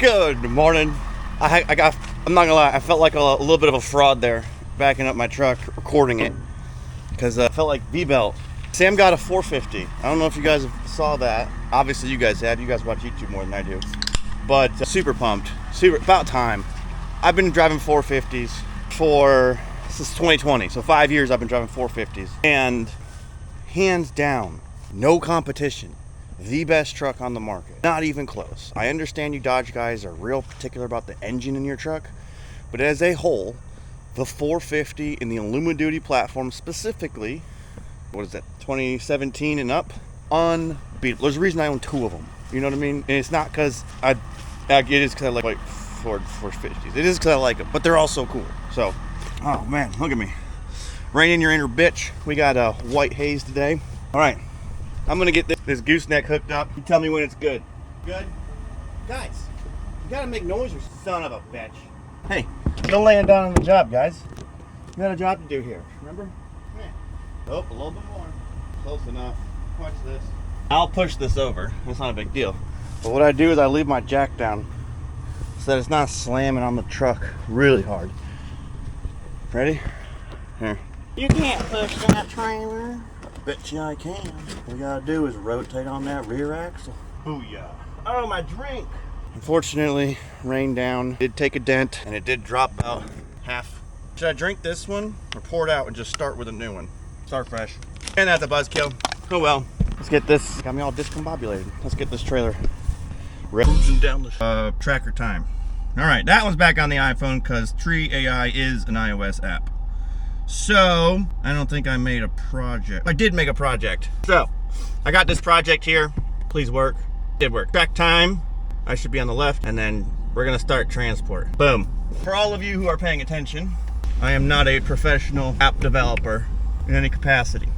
Good morning. I'm not gonna lie, I felt like a little bit of a fraud there, backing up my truck, recording it, because I felt like V-belt. Sam got a 450. I don't know if you guys saw that. Obviously you guys have. You guys watch YouTube more than I do. But super pumped. About time. I've been driving 450s since 2020. So 5 years I've been driving 450s. And hands down, no competition. The best truck on the market. Not even close. I understand you Dodge guys are real particular about the engine in your truck, but as a whole, the 450 in the Aluminum Duty platform specifically, what is that, 2017 and up, unbeatable. There's a reason I own two of them. You know what I mean? And it's not because it is because I like Ford 450s. It is because I like them, but they're all so cool. So, oh man, look at me. Rain in your inner bitch. We got a white haze today. All right. I'm gonna get this gooseneck hooked up. You tell me when it's good. Good? Guys, you gotta make noise, you son of a bitch. Hey, no laying down on the job, guys. You got a job to do here, remember? Yeah. Oh, a little bit more. Close enough. Watch this. I'll push this over. It's not a big deal. But what I do is I leave my jack down so that it's not slamming on the truck really hard. Ready? Here. You can't push that trailer. Bet you I can. All we gotta do is rotate on that rear axle. Booyah. Oh, my drink. Unfortunately, rain down. It did take a dent and it did drop about half. Should I drink this one or pour it out and just start with a new one? Start fresh. And that's a buzzkill. Oh well. Let's get this. Got me all discombobulated. Let's get this trailer cruising down the tracker time. All right, that one's back on the iPhone because Tree AI is an iOS app. So, I don't think I made a project. I did make a project. So, I got this project here. Please work. It did work. Track time. I should be on the left. And then we're going to start transport. Boom. For all of you who are paying attention, I am not a professional app developer in any capacity.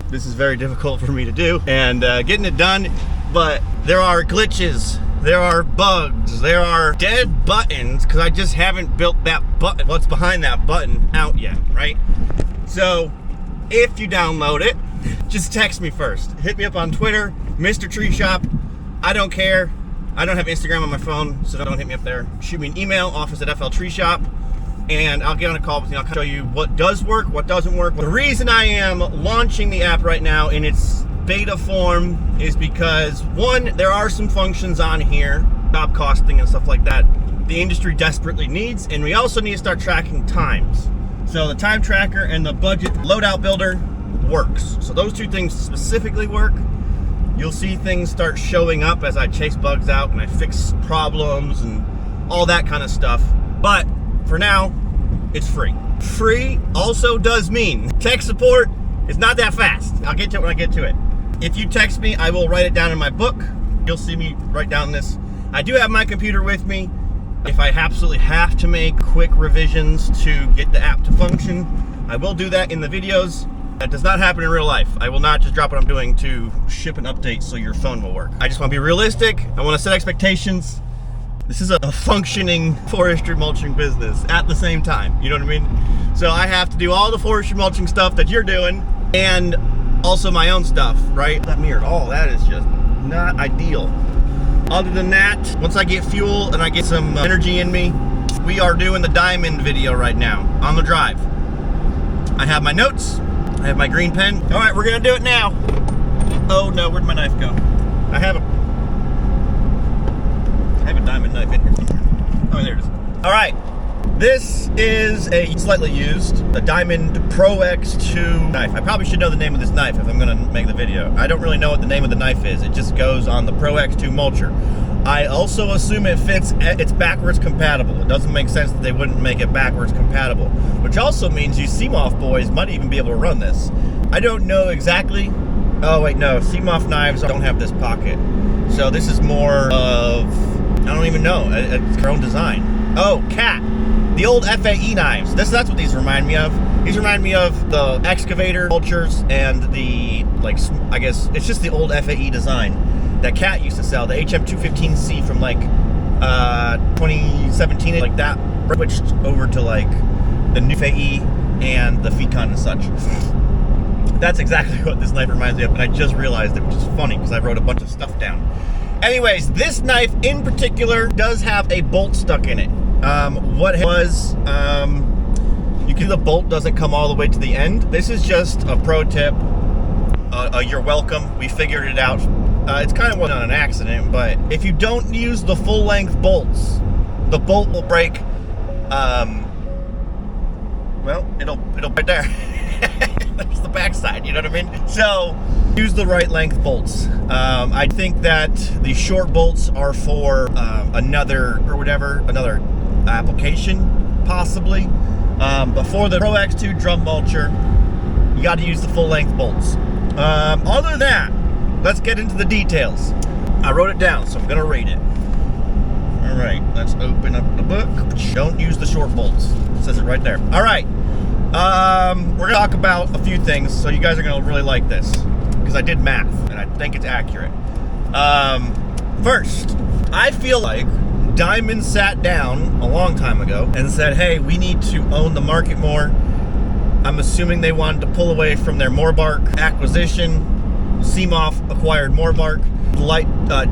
This is very difficult for me to do. And getting it done, but there are glitches. There are bugs, there are dead buttons because I just haven't built that button, what's behind that button out yet, right? So if you download it, just text me first. Hit me up on Twitter, Mr. Tree Shop. I don't care. I don't have Instagram on my phone, so don't hit me up there. Shoot me an email, office@FLTreeShop, and I'll get on a call with you. I'll show you what does work, what doesn't work. The reason I am launching the app right now in its beta form is because, one, there are some functions on here, job costing and stuff like that, the industry desperately needs, and we also need to start tracking times. So the time tracker and the budget loadout builder works. So those two things specifically work. You'll see things start showing up as I chase bugs out and I fix problems and all that kind of stuff. But for now, it's free. Free also does mean tech support is not that fast. I'll get to it when I get to it. If you text me, I will write it down in my book. You'll see me write down this. I do have my computer with me. If I absolutely have to make quick revisions to get the app to function, I will do that in the videos. That does not happen in real life. I will not just drop what I'm doing to ship an update so your phone will work. I just want to be realistic. I want to set expectations. This is a functioning forestry mulching business at the same time. You know what I mean? So I have to do all the forestry mulching stuff that you're doing and also my own stuff, right? That mirror, oh, that is just not ideal. Other than that, once I get fuel and I get some energy in me, we are doing the diamond video right now on the drive. I have my notes, I have my green pen. All right, we're gonna do it now. Oh no, where'd my knife go? I have a diamond knife in here somewhere. Oh, there it is. All right. This is a slightly used, a Diamond Pro X2 knife. I probably should know the name of this knife if I'm gonna make the video. I don't really know what the name of the knife is. It just goes on the Pro X2 mulcher. I also assume it's backwards compatible. It doesn't make sense that they wouldn't make it backwards compatible, which also means you CMOF boys might even be able to run this. I don't know exactly. Oh wait, no, CMOF knives don't have this pocket. So this is more of, I don't even know, it's their own design. Oh, cat. The old FAE knives. That's what these remind me of. These remind me of the excavator mulchers and the, like, I guess, it's just the old FAE design that Cat used to sell. The HM215C from, like, 2017, like that. Switched over to, like, the new FAE and the Fecon and such. That's exactly what this knife reminds me of, and I just realized it, which is funny because I wrote a bunch of stuff down. Anyways, this knife in particular does have a bolt stuck in it. What was, you can see the bolt doesn't come all the way to the end. This is just a pro tip. You're welcome. We figured it out. It's kind of wasn't an accident, but if you don't use the full length bolts, the bolt will break. Well, it'll right there. There's the backside, you know what I mean? So use the right length bolts. I think that the short bolts are for another application, possibly. But for the Pro X2 drum mulcher, you got to use the full length bolts. Other than that, let's get into the details. I wrote it down, so I'm gonna read it. All right, let's open up the book. Don't use the short bolts. It says it right there. All right, we're gonna talk about a few things, so you guys are gonna really like this, because I did math, and I think it's accurate. First, I feel like Diamond sat down a long time ago and said, hey, we need to own the market more. I'm assuming they wanted to pull away from their Morbark acquisition. CMOF acquired Morbark.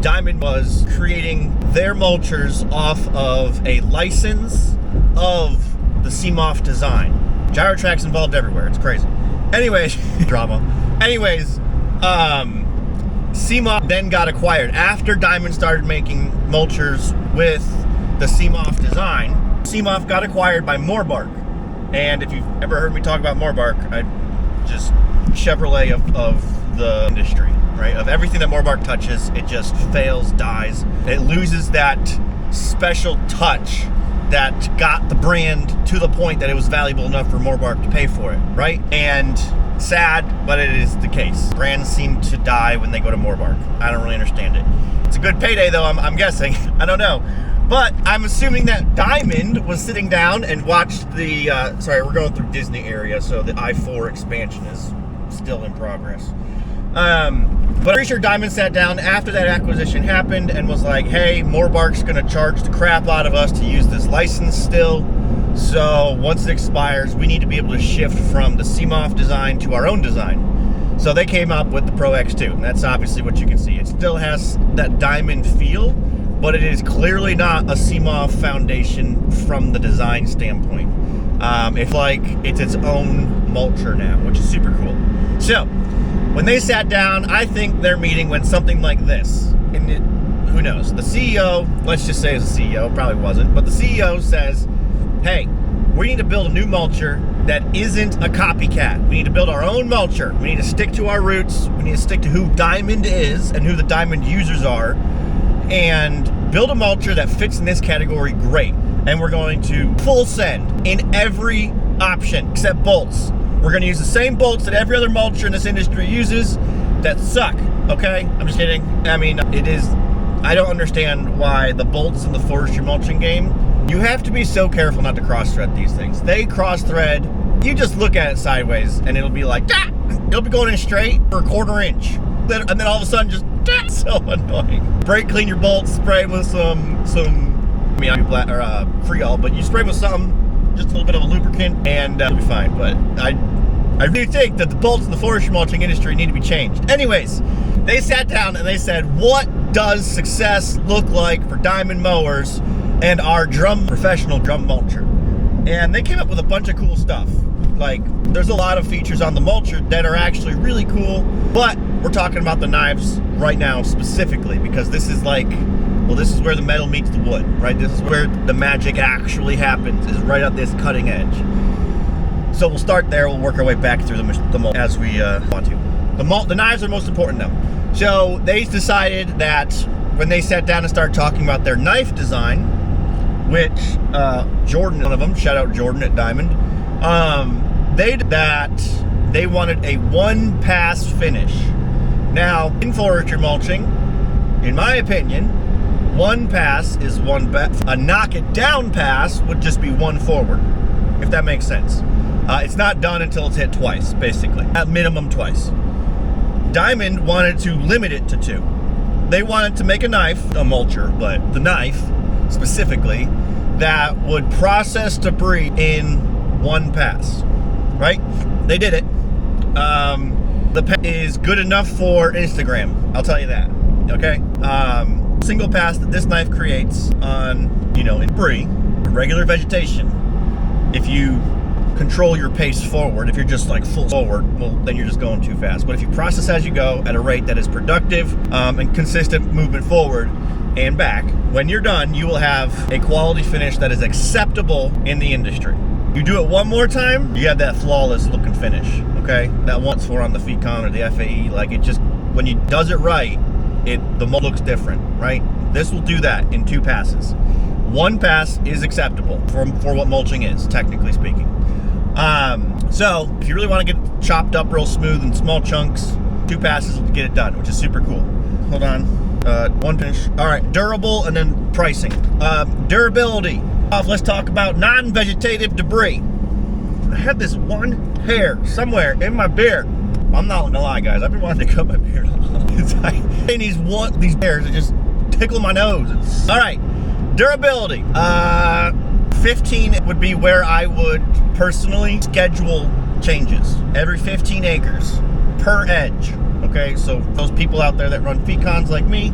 Diamond was creating their mulchers off of a license of the CMOF design. Gyrotrack's involved everywhere. It's crazy. Anyways, drama. Anyways, CMOF then got acquired. After Diamond started making mulchers with the CMOF design, CMOF got acquired by Morbark. And if you've ever heard me talk about Morbark, I just Chevrolet of the industry, right? Of everything that Morbark touches, it just fails, dies. It loses that special touch that got the brand to the point that it was valuable enough for Morbark to pay for it, right? And sad, but it is the case. Brands seem to die when they go to Morbark. I don't really understand it. It's a good payday though, I'm guessing. I don't know. But I'm assuming that Diamond was sitting down and watched the, sorry, we're going through Disney area, so the I-4 expansion is still in progress. But I'm pretty sure Diamond sat down after that acquisition happened and was like, hey, Morbark's gonna charge the crap out of us to use this license still. So once it expires, we need to be able to shift from the CMOF design to our own design. So they came up with the Pro X2, and that's obviously what you can see. It still has that Diamond feel, but it is clearly not a CMOF foundation from the design standpoint. It's its own mulcher now, which is super cool. So, when they sat down, I think their meeting went something like this. And who knows? The CEO, let's just say it's the CEO, probably wasn't, but the CEO says, hey, we need to build a new mulcher that isn't a copycat. We need to build our own mulcher. We need to stick to our roots. We need to stick to who Diamond is and who the Diamond users are, and build a mulcher that fits in this category great. And we're going to full send in every option except bolts. We're going to use the same bolts that every other mulcher in this industry uses that suck, okay? I'm just kidding. I mean, I don't understand why the bolts in the forestry mulching game, you have to be so careful not to cross-thread these things. They cross-thread, you just look at it sideways and it'll be like, ah! It'll be going in straight for a 1/4 inch. And then all of a sudden just, that's so annoying. Brake clean your bolts, spray with some Freol, but you spray with something, just a little bit of a lubricant, and it'll be fine. But I really think that the bolts in the forestry mulching industry need to be changed. Anyways, they sat down and they said, what does success look like for Diamond mowers and our professional drum mulcher? And they came up with a bunch of cool stuff. Like, there's a lot of features on the mulcher that are actually really cool, but we're talking about the knives right now specifically, because this is like, well, this is where the metal meets the wood, right? This is where the magic actually happens, is right at this cutting edge. So we'll start there. We'll work our way back through the mold as we want to. The knives are most important though. So they decided that when they sat down and started talking about their knife design, which Jordan, one of them, shout out Jordan at Diamond, they wanted a one-pass finish. Now, in forestry mulching, in my opinion, one pass is one pass. A knock it down pass would just be one forward, if that makes sense. It's not done until it's hit twice, basically. At minimum twice. Diamond wanted to limit it to 2. They wanted to make a knife, a mulcher, but the knife specifically, that would process debris in one pass, right? They did it. The pen is good enough for Instagram, I'll tell you that, okay? single pass that this knife creates on, you know, in debris, regular vegetation, if you control your pace forward, if you're just like full forward, well, then you're just going too fast. But if you process as you go at a rate that is productive and consistent movement forward and back, when you're done, you will have a quality finish that is acceptable in the industry. You do it one more time, you have that flawless looking finish, okay? That once for on the FECON or the FAE, like it just, when you does it right, the mold looks different, right? This will do that in 2 passes. 1 pass is acceptable for what mulching is, technically speaking. So if you really want to get chopped up real smooth in small chunks, 2 passes will get it done, which is super cool. Hold on, 1 finish. All right, durable and then pricing. Durability. Let's talk about non-vegetative debris. I had this one hair somewhere in my beard. I'm not gonna lie, guys. I've been wanting to cut my beard off. These hairs that just tickle my nose. All right, durability. 15 would be where I would personally schedule changes. Every 15 acres per edge. Okay, so those people out there that run FECONs like me,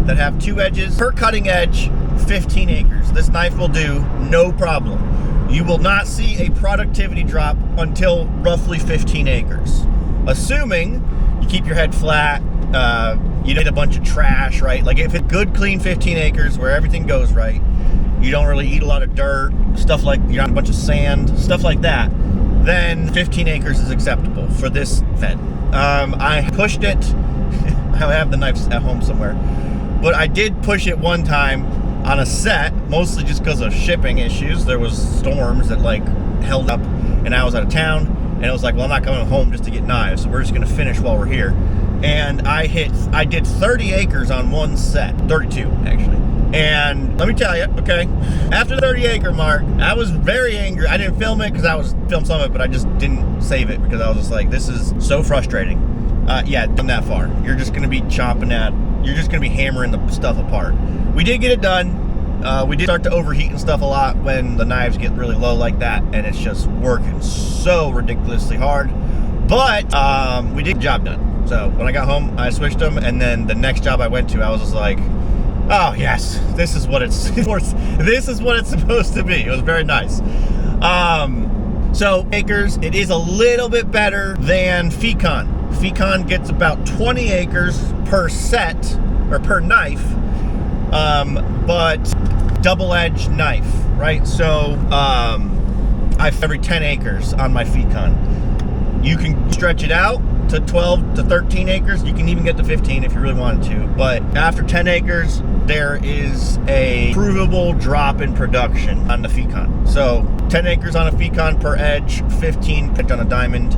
that have 2 edges, per cutting edge, 15 acres. This knife will do no problem. You will not see a productivity drop until roughly 15 acres. Assuming you keep your head flat, you don't get a bunch of trash, right? Like if it's good, clean 15 acres where everything goes right, you don't really eat a lot of dirt, stuff like, you don't have a bunch of sand, stuff like that, then 15 acres is acceptable for this fed. I pushed it, I have the knives at home somewhere, but I did push it one time on a set, mostly just because of shipping issues. There was storms that like held up and I was out of town, and it was like, well, I'm not coming home just to get knives, so we're just gonna finish while we're here. And I did 30 acres on one set, 32 actually. And let me tell you, okay, after the 30 acre mark, I was very angry. I didn't film it because I was filmed some of it, but I just didn't save it because I was just like, this is so frustrating. Yeah, done that far. You're just gonna be you're just gonna be hammering the stuff apart. We did get it done. We did start to overheat and stuff a lot when the knives get really low like that, and it's just working so ridiculously hard. But we did the job done. So when I got home, I switched them, and then the next job I went to, I was just like, oh yes, this is what it's this is what it's supposed to be. It was very nice. So acres, it is a little bit better than FECON. FECON gets about 20 acres per set or per knife, but double-edged knife, right? So I have every 10 acres on my FECON. You can stretch it out to 12 to 13 acres. You can even get to 15 if you really wanted to. But after 10 acres, there is a provable drop in production on the FECON. So 10 acres on a FECON per edge, 15 picked on a diamond.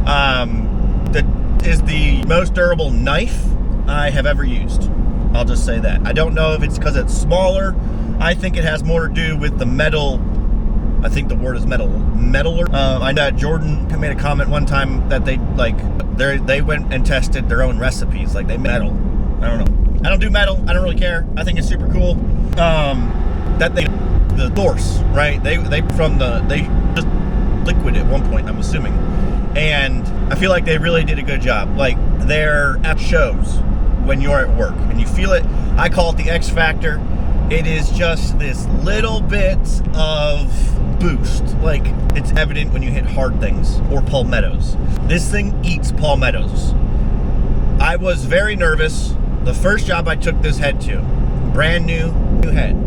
That is the most durable knife I have ever used. I'll just say that. I don't know if it's because it's smaller. I think it has more to do with the metal. I think the word is metaller. I know Jordan made a comment one time that they went and tested their own recipes. Like they metal. I don't know. I don't do metal. I don't really care. I think it's super cool. That the source, right? They just liquid at one point, I'm assuming. And I feel like they really did a good job. Like their app shows when you're at work and you feel it. I call it the X factor. It is just this little bit of boost. Like it's evident when you hit hard things or palmettos. This thing eats palmettos. I was very nervous. The first job I took this head to, brand new head.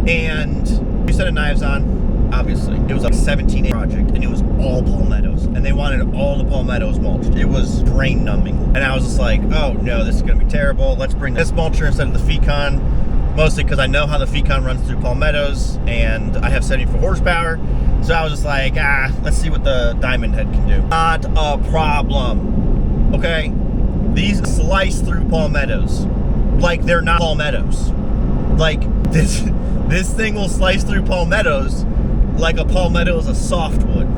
And we set of knives on, obviously. It was like a 17 project and it was all palmettos. And they wanted all the palmettos mulched. It was brain numbing. And I was just like, oh no, this is gonna be terrible. Let's bring this mulcher instead of the FECON. Mostly because I know how the FECON runs through palmettos and I have 74 horsepower. So I was just like, let's see what the diamond head can do. Not a problem, okay? These slice through palmettos like they're not palmettos. Like this thing will slice through palmettos like a palmetto is a softwood.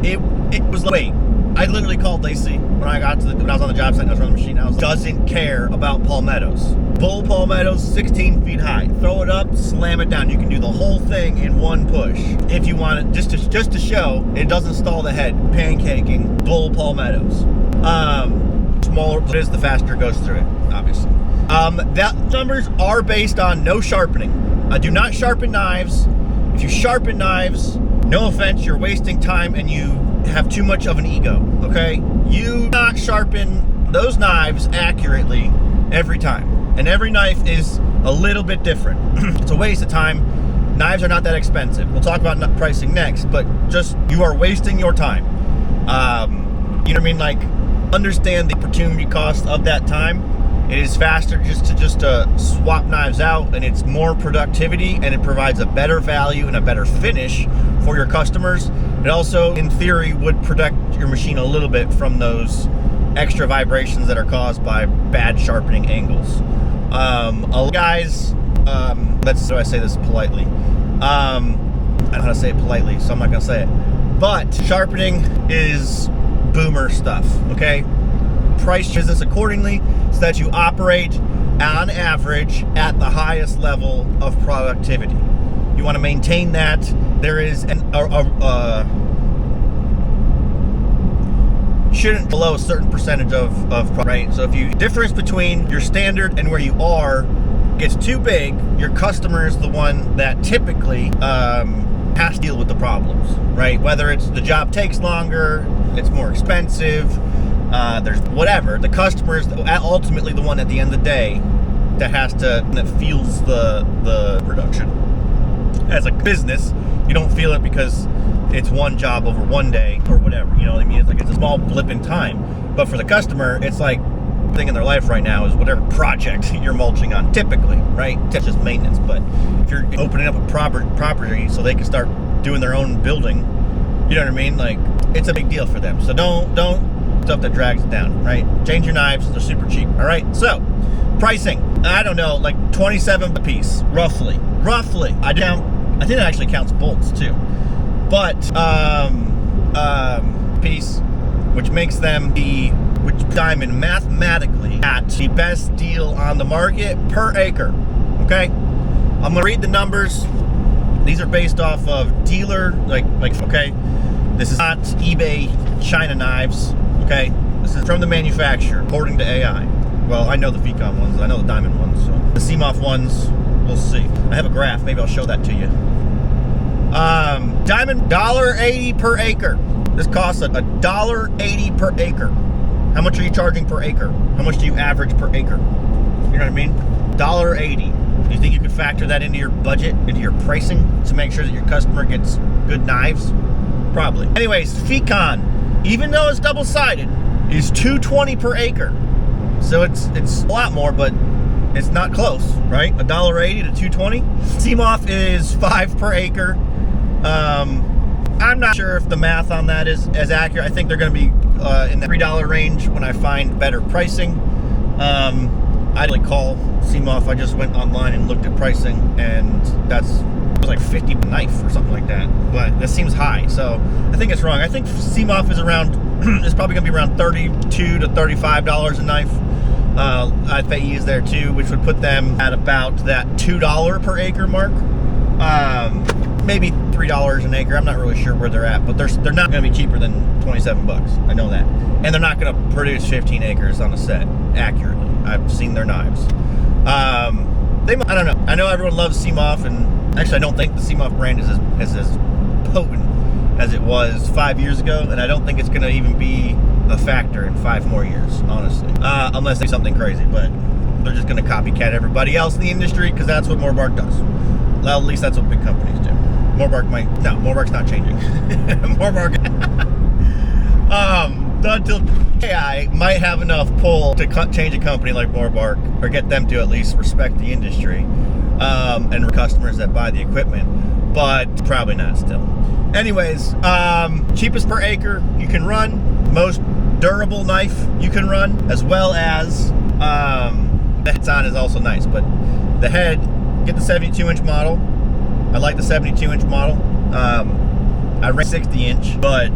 It was like, wait, I literally called Lacey when I was on the job site and I was running the machine. I was doesn't care about palmettos. Bull palmettos, 16 feet high. Throw it up, slam it down. You can do the whole thing in one push. If you want it, just to show it doesn't stall the head. Pancaking bull palmettos. smaller it is, the faster it goes through it, obviously. That numbers are based on no sharpening. I do not sharpen knives. If you sharpen knives, no offense, you're wasting time and you have too much of an ego, okay? You not sharpen those knives accurately every time. And every knife is a little bit different. It's a waste of time. Knives are not that expensive. We'll talk about pricing next, but just, you are wasting your time. You know what I mean? Like, understand the opportunity cost of that time. It is faster just to swap knives out, and it's more productivity, and it provides a better value and a better finish for your customers. It also, in theory, would protect your machine a little bit from those extra vibrations that are caused by bad sharpening angles. Guys, do I say this politely? I don't know how to say it politely, so I'm not gonna say it. But sharpening is boomer stuff, okay? Price business accordingly so that you operate on average at the highest level of productivity. You want to maintain that. There is shouldn't below a certain percentage of right. So if you difference between your standard and where you are gets too big, your customer is the one that typically has to deal with the problems, right? Whether it's the job takes longer, it's more expensive, there's whatever. The customer is ultimately the one at the end of the day that feels the production. As a business, you don't feel it because it's one job over one day or whatever. You know what I mean? It's like it's a small blip in time. But for the customer, it's like thing in their life right now is whatever project you're mulching on, typically, right? It's just maintenance. But if you're opening up a property so they can start doing their own building, you know what I mean? Like, it's a big deal for them. So don't stuff that drags it down, right? Change your knives, they're super cheap. All right, so pricing, I don't know, like 27 a piece, roughly. I think it actually counts bolts too, but piece, which makes them which diamond mathematically at the best deal on the market per acre. Okay, I'm gonna read the numbers. These are based off of dealer, like okay, this is not eBay China knives. Okay, this is from the manufacturer according to AI. Well, I know the Fecon ones, I know the diamond ones, so the CMOF ones, we'll see. I have a graph, maybe I'll show that to you. Diamond, $1.80 per acre. This costs $1.80 per acre. How much are you charging per acre? How much do you average per acre? You know what I mean? $1.80. Do you think you could factor that into your budget, into your pricing, to make sure that your customer gets good knives? Probably. Anyways, Fecon, even though it's double-sided, is $2.20 per acre. So it's a lot more, but it's not close, right? $1.80 to $2.20. CMOF is $5 per acre. I'm not sure if the math on that is as accurate. I think they're going to be in the $3 range when I find better pricing. I'd like call CMOF. I just went online and looked at pricing, and it was like $50 a knife or something like that. But that seems high, so I think it's wrong. I think CMOF is around. It's probably going to be around $32 to $35 a knife. FAE is there too, which would put them at about that $2 per acre mark. Maybe $3 an acre. I'm not really sure where they're at, but they're not going to be cheaper than 27 bucks. I know that. And they're not going to produce 15 acres on a set accurately. I've seen their knives. I don't know. I know everyone loves CMOF, and actually I don't think the CMOF brand is as potent as it was 5 years ago, and I don't think it's going to even be a factor in 5 more years, honestly. Unless they do something crazy, but they're just going to copycat everybody else in the industry, because that's what Morbark does. Well, at least that's what big companies do. Morbark's not changing. Morbark, until AI might have enough pull to change a company like Morbark, or get them to at least respect the industry, and customers that buy the equipment, but probably not still. Anyways, cheapest per acre you can run, most durable knife you can run, as well as the head's on is also nice, but the head, get the 72-inch model. I like the 72-inch model. I ran 60-inch, but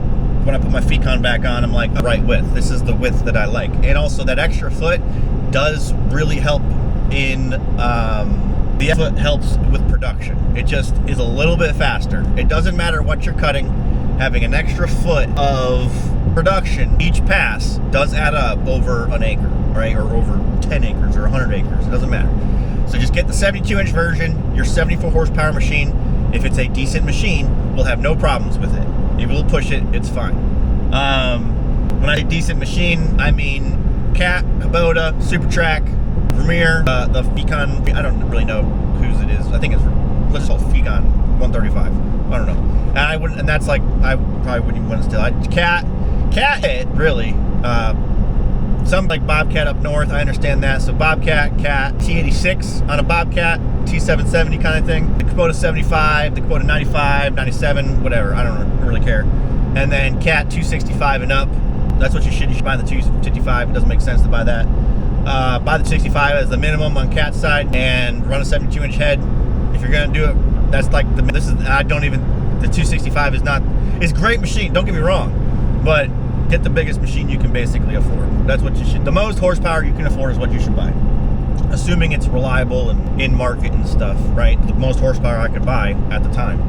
when I put my Fecon back on, I'm like, the right width. This is the width that I like. And also that extra foot does really help in, the foot helps with production. It just is a little bit faster. It doesn't matter what you're cutting. Having an extra foot of production, each pass does add up over an acre, right? Or over 10 acres or 100 acres. It doesn't matter. So just get the 72-inch version, your 74 horsepower machine. If it's a decent machine, we'll have no problems with it. If we'll push it, it's fine. When I say decent machine, I mean Cat, Kubota, Super Track, Vermeer, the Fecon. I don't really know whose it is. I think it's, let's just call it Fecon 135. I don't know. And that's like, I probably wouldn't even want to steal. Cat hit, really. Some like Bobcat up north, I understand that. So Bobcat, Cat, T86 on a Bobcat, T770 kind of thing. The Kubota 75, the Kubota 95, 97, whatever. I don't really care. And then Cat 265 and up. That's what you should. You should buy the 255. It doesn't make sense to buy that. Buy the 65 as the minimum on Cat's side, and run a 72-inch head. If you're gonna do it, that's like the. This is. I don't even. The 265 is not. It's a great machine. Don't get me wrong, but get the biggest machine you can basically afford. That's what you should. The most horsepower you can afford is what you should buy, assuming it's reliable and in market and stuff. Right. The most horsepower I could buy at the time.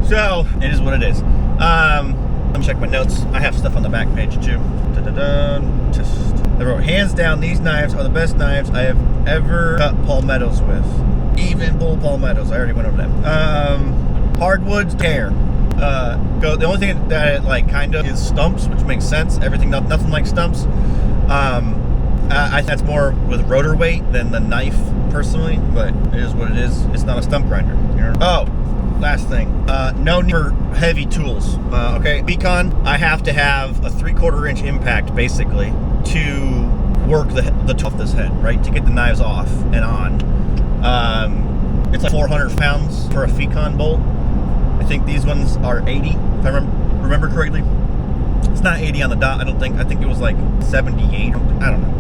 So it is what it is. Let me check my notes. I have stuff on the back page too. I wrote, hands down, these knives are the best knives I have ever cut palmettos with. Even bull palmettos. I already went over that. Hardwoods, tear. The only thing that like kind of is stumps, which makes sense. Everything, nothing like stumps. I think that's more with rotor weight than the knife, personally. But it is what it is. It's not a stump grinder. You know? Oh, last thing. No need for heavy tools. Okay, Fecon, I have to have a 3/4 inch impact basically to work the top of this head, right? To get the knives off and on. It's like 400 pounds for a Fecon bolt. I think these ones are 80, if I remember correctly. It's not 80 on the dot, I don't think. I think it was like 78. I don't know.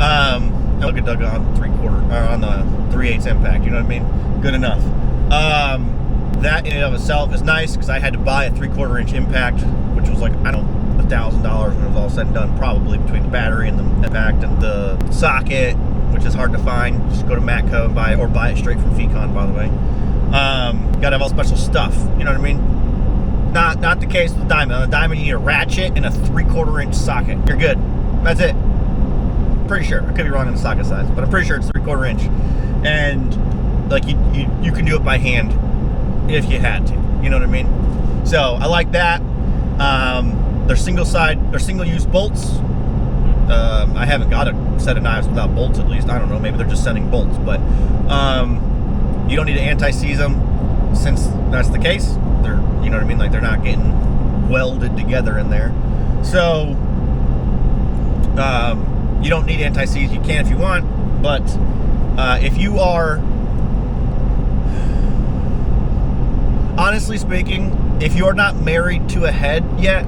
I look at Doug on 3/4 or on the 3/8 impact. You know what I mean? Good enough. That in and of itself is nice because I had to buy a 3/4 inch impact, which was like, I don't know, $1,000 when it was all said and done, probably, between the battery and the impact and the socket, which is hard to find. Just go to Matco and buy it, or buy it straight from Fecon, by the way. Gotta have all special stuff, you know what I mean? Not the case with the diamond. On the diamond, you need a ratchet and a 3/4 inch socket. You're good. That's it. Pretty sure. I could be wrong on the socket size, but I'm pretty sure it's 3/4 inch. And like you can do it by hand if you had to. You know what I mean? So I like that. They're single use bolts. I haven't got a set of knives without bolts, at least. I don't know, maybe they're just sending bolts, but you don't need to anti-seize them, since that's the case. They're, you know what I mean, like they're not getting welded together in there. So you don't need anti-seize. You can if you want, but if you are, honestly speaking, if you're not married to a head yet,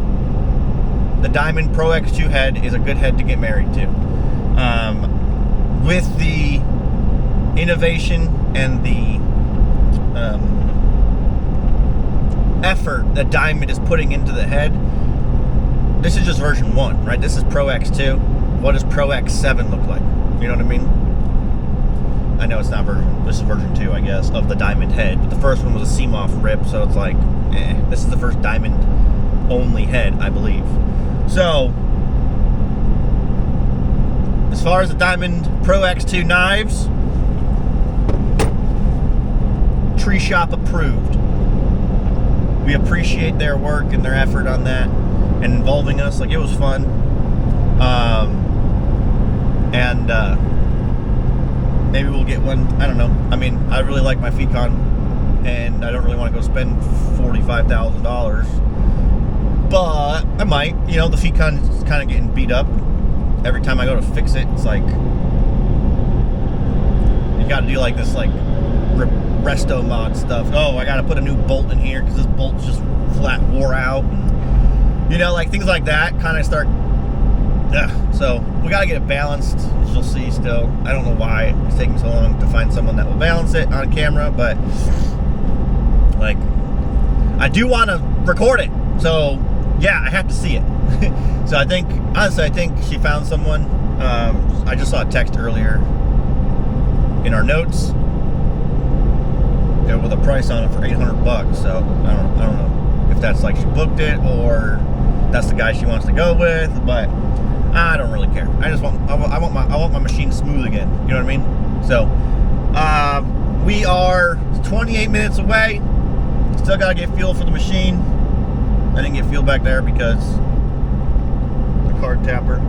the Diamond Pro X2 head is a good head to get married to. With the innovation and the effort that Diamond is putting into the head, this is just version 1, right? This is Pro X2. What does Pro X7 look like? You know what I mean? I know it's not this is version 2, I guess, of the Diamond head. But the first one was a seam-off rip, so it's like, this is the first Diamond-only head, I believe. So, as far as the Diamond Pro X2 knives, Tree Shop approved. We appreciate their work and their effort on that and involving us. Like, it was fun. Maybe we'll get one. I don't know. I mean, I really like my Fecon, and I don't really want to go spend $45,000. But I might. You know, the Fecon is kind of getting beat up. Every time I go to fix it, it's like you got to do like this like resto mod stuff. Oh, I got to put a new bolt in here because this bolt's just flat wore out. And, you know, like things like that kind of start. So we got to get it balanced, as you'll see still. I don't know why it's taking so long to find someone that will balance it on camera, but like I do want to record it. So yeah, I have to see it. So I think, honestly, I think she found someone. I just saw a text earlier in our notes with a price on it for $800. So I don't know if that's like she booked it or that's the guy she wants to go with, but I don't really care. I want my machine smooth again. You know what I mean? So we are 28 minutes away. Still gotta get fuel for the machine. I didn't get fuel back there because the card tapper.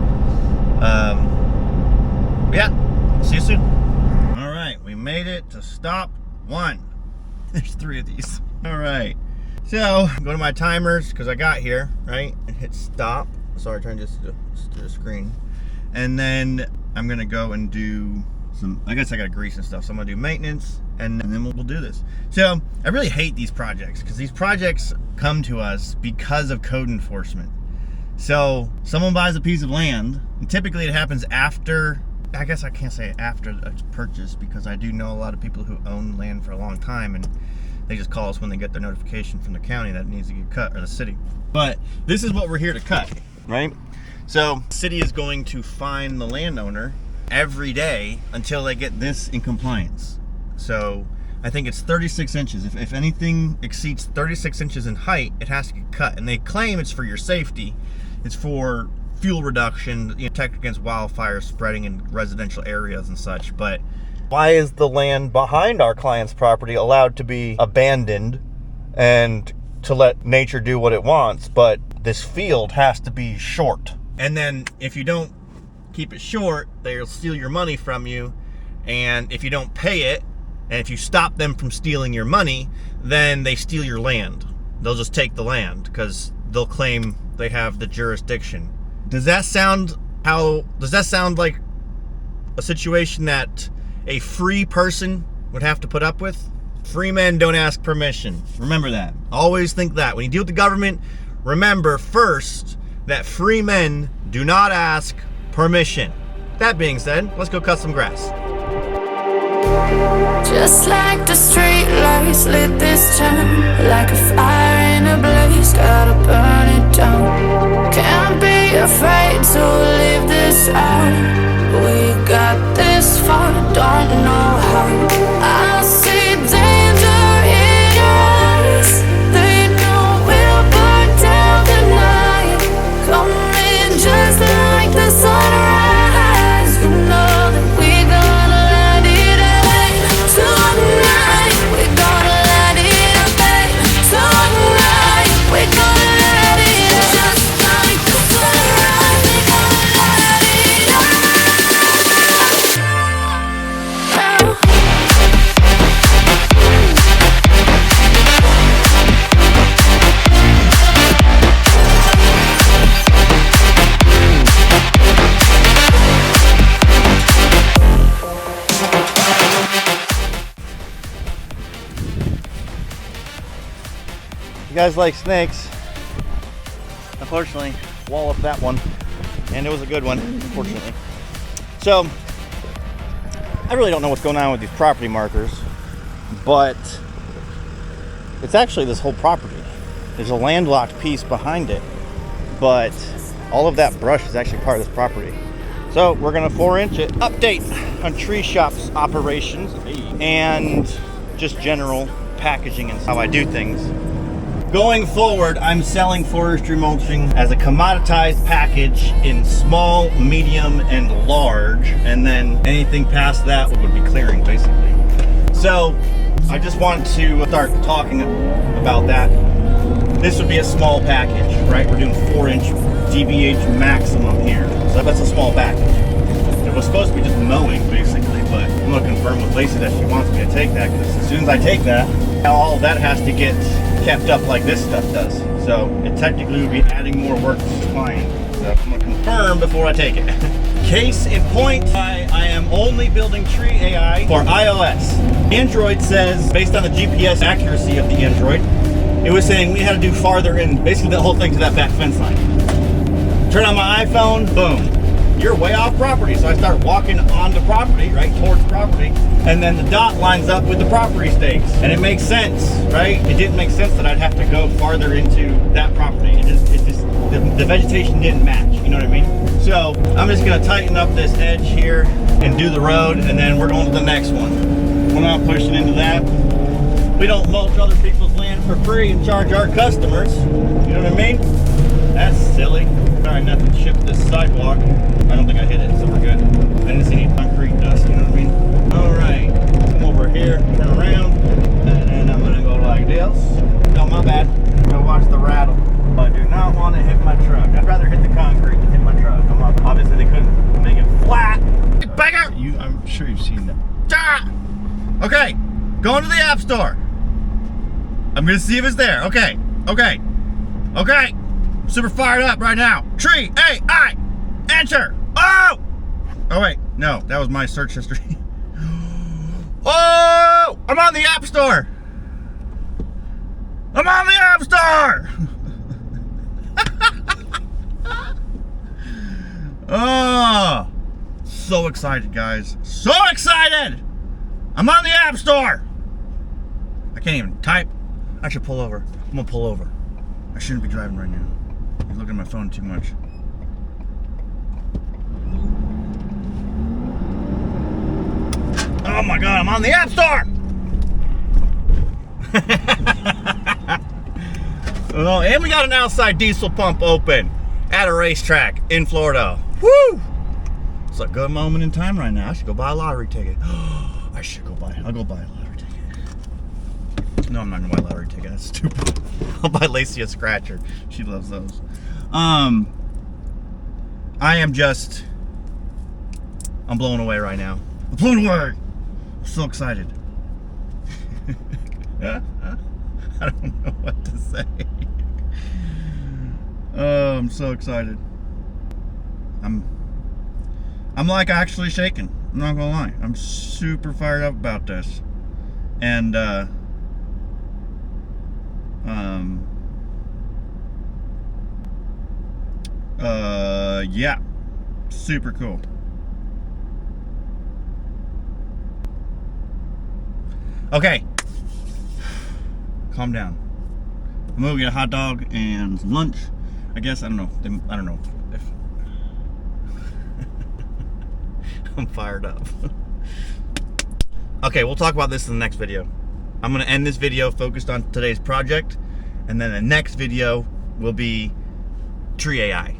Yeah, see you soon. All right, we made it to stop 1. There's 3 of these. All right, so go to my timers because I got here, right? And hit stop. Sorry, trying just to do the screen. And then I'm gonna go and do some, I guess I got grease and stuff, so I'm gonna do maintenance and then we'll do this. So I really hate these projects because these projects come to us because of code enforcement. So someone buys a piece of land, and typically it happens after, I guess I can't say after it's purchased because I do know a lot of people who own land for a long time and they just call us when they get their notification from the county that it needs to get cut, or the city. But this is what we're here to cut, right? So the city is going to fine the landowner every day until they get this in compliance. So I think it's 36 inches. If anything exceeds 36 inches in height, it has to get cut. And they claim it's for your safety. It's for fuel reduction, you know, protect against wildfire spreading in residential areas and such. But why is the land behind our client's property allowed to be abandoned and to let nature do what it wants, but this field has to be short? And then if you don't keep it short, they'll steal your money from you. And if you don't pay it, and if you stop them from stealing your money, then they steal your land. They'll just take the land because they'll claim they have the jurisdiction. Does that sound like a situation that a free person would have to put up with? Free men don't ask permission. Remember that. Always think that. When you deal with the government, remember first that free men do not ask permission. That being said, let's go cut some grass. Just like the street lights lit this town, like a fire in a blaze, gotta burn it down. Can't be afraid to leave this out. We got this far, don't know how. I see danger in your eyes. They know we'll burn down the night. Coming just like the sunrise. You know that we're gonna let it away. Tonight, we're gonna let it away. Tonight, we're gonna let it away. Just like the sunrise, we're gonna let it away. You guys like snakes? Unfortunately, wall up that one, and it was a good one, unfortunately. So, I really don't know what's going on with these property markers, but it's actually this whole property. There's a landlocked piece behind it, but all of that brush is actually part of this property. So we're gonna 4-inch it. Update on tree shop's operations and just general packaging and how I do things. Going forward, I'm selling forestry mulching as a commoditized package in small, medium, and large, and then anything past that would be clearing, basically. So I just want to start talking about that. This would be a small package, right? We're doing 4-inch DBH maximum here, so that's a small package. It was supposed to be just mowing, basically, but I'm gonna confirm with Lacey that she wants me to take that, because as soon as I take that, all of that has to get kept up like this stuff does. So it technically would be adding more work to the client. So I'm gonna confirm before I take it. Case in point, I am only building tree AI for iOS. Android says, based on the GPS accuracy of the Android, it was saying we had to do farther in, basically the whole thing to that back fence line. Turn on my iPhone, boom. You're way off property. So I start walking onto property, right, towards property, and then the dot lines up with the property stakes. And it makes sense, right? It didn't make sense that I'd have to go farther into that property. It just the vegetation didn't match, you know what I mean? So I'm just gonna tighten up this edge here and do the road, and then we're going to the next one. We're not pushing into that. We don't mulch other people's land for free and charge our customers, you know what I mean? That's silly. Trying not to chip this sidewalk. I don't think I hit it, so we're good. I didn't see any concrete dust, you know what I mean? Alright, come over here, turn around, and then I'm gonna go like this. No, my bad. Go watch the rattle. I do not want to hit my truck. I'd rather hit the concrete than hit my truck. Obviously, they couldn't make it flat. Beggar! I'm sure you've seen that. Ah! Okay, going to the App Store. I'm gonna see if it's there. Okay. Super fired up right now. Tree AI. Enter. Oh! Oh wait, no, that was my search history. Oh! I'm on the App Store. I'm on the App Store. Oh! So excited, guys. So excited! I'm on the App Store. I can't even type. I should pull over. I'm gonna pull over. I shouldn't be driving right now. I'm looking at my phone too much. Oh my God, I'm on the App Store! Oh, and we got an outside diesel pump open at a racetrack in Florida. Woo! It's a good moment in time right now. I should go buy a lottery ticket. I'll go buy a lottery ticket. No, I'm not gonna buy a lottery ticket. That's stupid. I'll buy Lacey a scratcher. She loves those. I'm blown away right now. I'm blown away. I'm so excited. I don't know what to say. Oh, I'm so excited. I'm like actually shaking. I'm not gonna lie. I'm super fired up about this. And yeah, super cool. Okay, calm down. I'm gonna get a hot dog and some lunch. I guess I don't know if I'm fired up. Okay, we'll talk about this in the next video. I'm gonna end this video focused on today's project, and then the next video will be Tree AI.